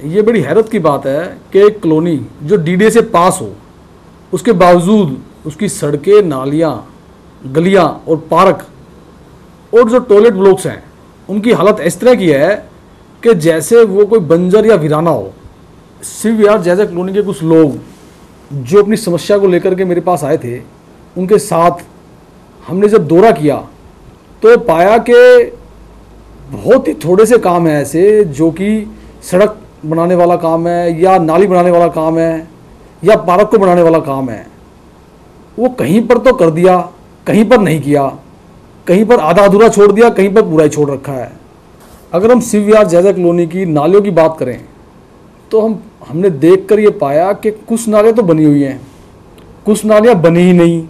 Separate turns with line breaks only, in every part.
ये बड़ी हैरत की बात है कि एक कॉलोनी जो डीडीए से पास हो, उसके बावजूद उसकी सड़कें, नालियाँ, गलियाँ और पार्क और जो टॉयलेट ब्लॉक्स हैं उनकी हालत इस तरह की है कि जैसे वो कोई बंजर या वीराना हो। शिव विहार जैसे कॉलोनी के कुछ लोग जो अपनी समस्या को लेकर के मेरे पास आए थे, उनके साथ हमने जब दौरा किया तो पाया कि बहुत ही थोड़े से काम हैं ऐसे जो कि सड़क बनाने वाला काम है या नाली बनाने वाला काम है या पार्क को बनाने वाला काम है। वो कहीं पर तो कर दिया, कहीं पर नहीं किया, कहीं पर आधा अधूरा छोड़ दिया, कहीं पर पूरा ही छोड़ रखा है। अगर हम शिव विहार जैसा कॉलोनी की नालियों की बात करें तो हमने देखकर ये पाया कि कुछ नालियाँ तो बनी हुई हैं, कुछ नालियाँ बनी ही नहीं।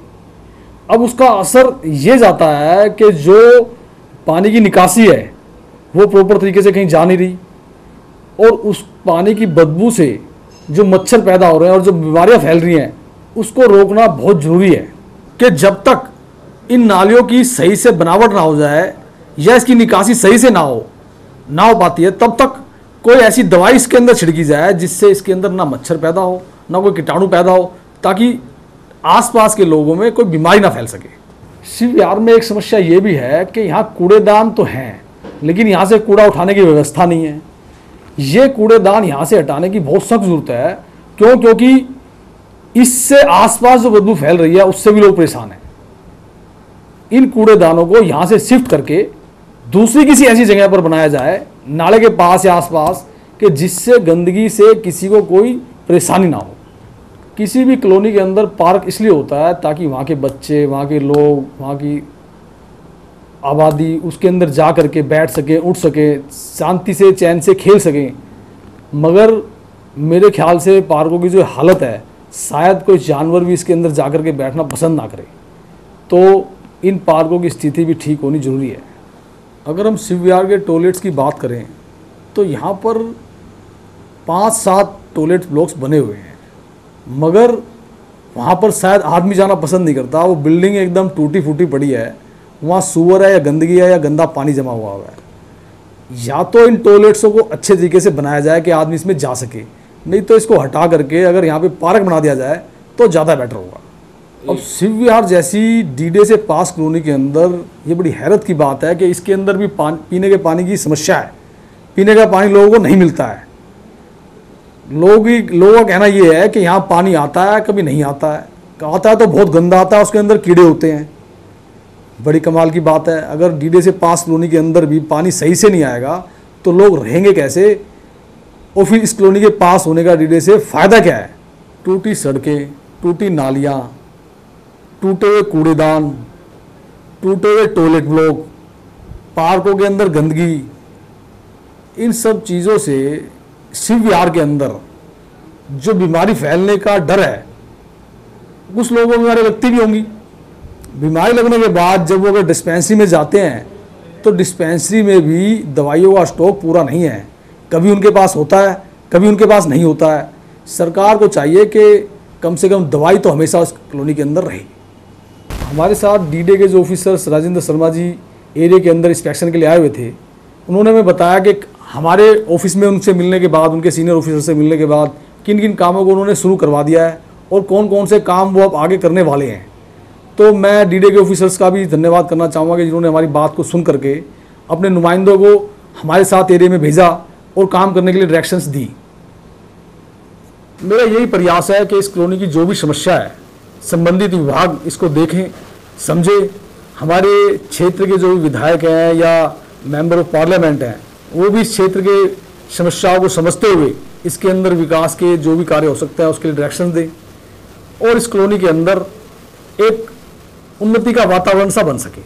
अब उसका असर ये जाता है कि जो पानी की निकासी है वो प्रॉपर तरीके से कहीं जा नहीं रही और उस पानी की बदबू से जो मच्छर पैदा हो रहे हैं और जो बीमारियां फैल रही हैं उसको रोकना बहुत ज़रूरी है कि जब तक इन नालियों की सही से बनावट ना हो जाए या इसकी निकासी सही से ना हो पाती है, तब तक कोई ऐसी दवाई इसके अंदर छिड़की जाए जिससे इसके अंदर ना मच्छर पैदा हो, ना कोई कीटाणु पैदा हो, ताकि आसपास के लोगों में कोई बीमारी ना फैल सके। शिव विहार में एक समस्या ये भी है कि यहाँ कूड़ेदान तो हैं, लेकिन यहाँ से कूड़ा उठाने की व्यवस्था नहीं है। ये कूड़ेदान यहाँ से हटाने की बहुत सख्त ज़रूरत है। क्योंकि इससे आसपास जो बदबू फैल रही है उससे भी लोग परेशान हैं। इन कूड़ेदानों को यहाँ से शिफ्ट करके दूसरी किसी ऐसी जगह पर बनाया जाए, नाले के पास या आसपास, कि जिससे गंदगी से किसी को कोई परेशानी ना हो। किसी भी कॉलोनी के अंदर पार्क इसलिए होता है ताकि वहाँ के बच्चे, वहाँ के लोग, वहाँ की आबादी उसके अंदर जा कर के बैठ सके, उठ सके, शांति से चैन से खेल सकें। मगर मेरे ख्याल से पार्कों की जो हालत है, शायद कोई जानवर भी इसके अंदर जा कर के बैठना पसंद ना करे। तो इन पार्कों की स्थिति भी ठीक होनी ज़रूरी है। अगर हम शिव विहार के टॉयलेट्स की बात करें तो यहाँ पर 5-7 टॉयलेट ब्लॉक्स बने हुए हैं, मगर वहाँ पर शायद आदमी जाना पसंद नहीं करता। वो बिल्डिंग एकदम टूटी फूटी पड़ी है, वहाँ सूअर है या गंदगी है या गंदा पानी जमा हुआ है। या तो इन टॉयलेट्सों को अच्छे तरीके से बनाया जाए कि आदमी इसमें जा सके, नहीं तो इसको हटा करके अगर यहाँ पे पार्क बना दिया जाए तो ज़्यादा बेटर होगा। अब शिव विहार जैसी डीडीए से पास कॉलोनी के अंदर ये बड़ी हैरत की बात है कि इसके अंदर भी पीने के पानी की समस्या है। पीने का पानी लोगों को नहीं मिलता है। लोगों का कहना ये है कि यहाँ पानी आता है, कभी नहीं आता है, आता है तो बहुत गंदा आता है, उसके अंदर कीड़े होते हैं। बड़ी कमाल की बात है। अगर डीडीए से पास कॉलोनी के अंदर भी पानी सही से नहीं आएगा तो लोग रहेंगे कैसे, और फिर इस कॉलोनी के पास होने का डीडीए से फ़ायदा क्या है। टूटी सड़कें, टूटी नालियाँ, टूटे हुए कूड़ेदान, टूटे हुए टॉयलेट ब्लॉक, पार्कों के अंदर गंदगी, इन सब चीज़ों से शिव विहार के अंदर जो बीमारी फैलने का डर है, कुछ लोगों को बीमारी लगती भी होंगी। बीमारी लगने के बाद जब वो अगर डिस्पेंसरी में जाते हैं तो डिस्पेंसरी में भी दवाइयों का स्टॉक पूरा नहीं है। कभी उनके पास होता है, कभी उनके पास नहीं होता है। सरकार को चाहिए कि कम से कम दवाई तो हमेशा उस कॉलोनी के अंदर रहे। हमारे साथ डीडीए के जो ऑफिसर्स राजेंद्र शर्मा जी एरिया के अंदर इंस्पेक्शन के लिए आए हुए थे, उन्होंने हमें बताया कि हमारे ऑफिस में उनसे मिलने के बाद, उनके सीनियर ऑफिसर से मिलने के बाद किन किन कामों को उन्होंने शुरू करवा दिया है और कौन कौन से काम वो अब आगे करने वाले हैं। तो मैं डीडीए के ऑफिसर्स का भी धन्यवाद करना चाहूँगा कि जिन्होंने हमारी बात को सुन करके अपने नुमाइंदों को हमारे साथ एरिया में भेजा और काम करने के लिए डायरेक्शंस दी। मेरा यही प्रयास है कि इस कॉलोनी की जो भी समस्या है संबंधित विभाग इसको देखें, समझे। हमारे क्षेत्र के जो भी विधायक हैं या मेंबर ऑफ पार्लियामेंट हैं वो भी इस क्षेत्र के समस्याओं को समझते हुए इसके अंदर विकास के जो भी कार्य हो सकता है उसके लिए डायरेक्शन दें और इस कॉलोनी के अंदर एक उन्नति का वातावरण सा बन सके।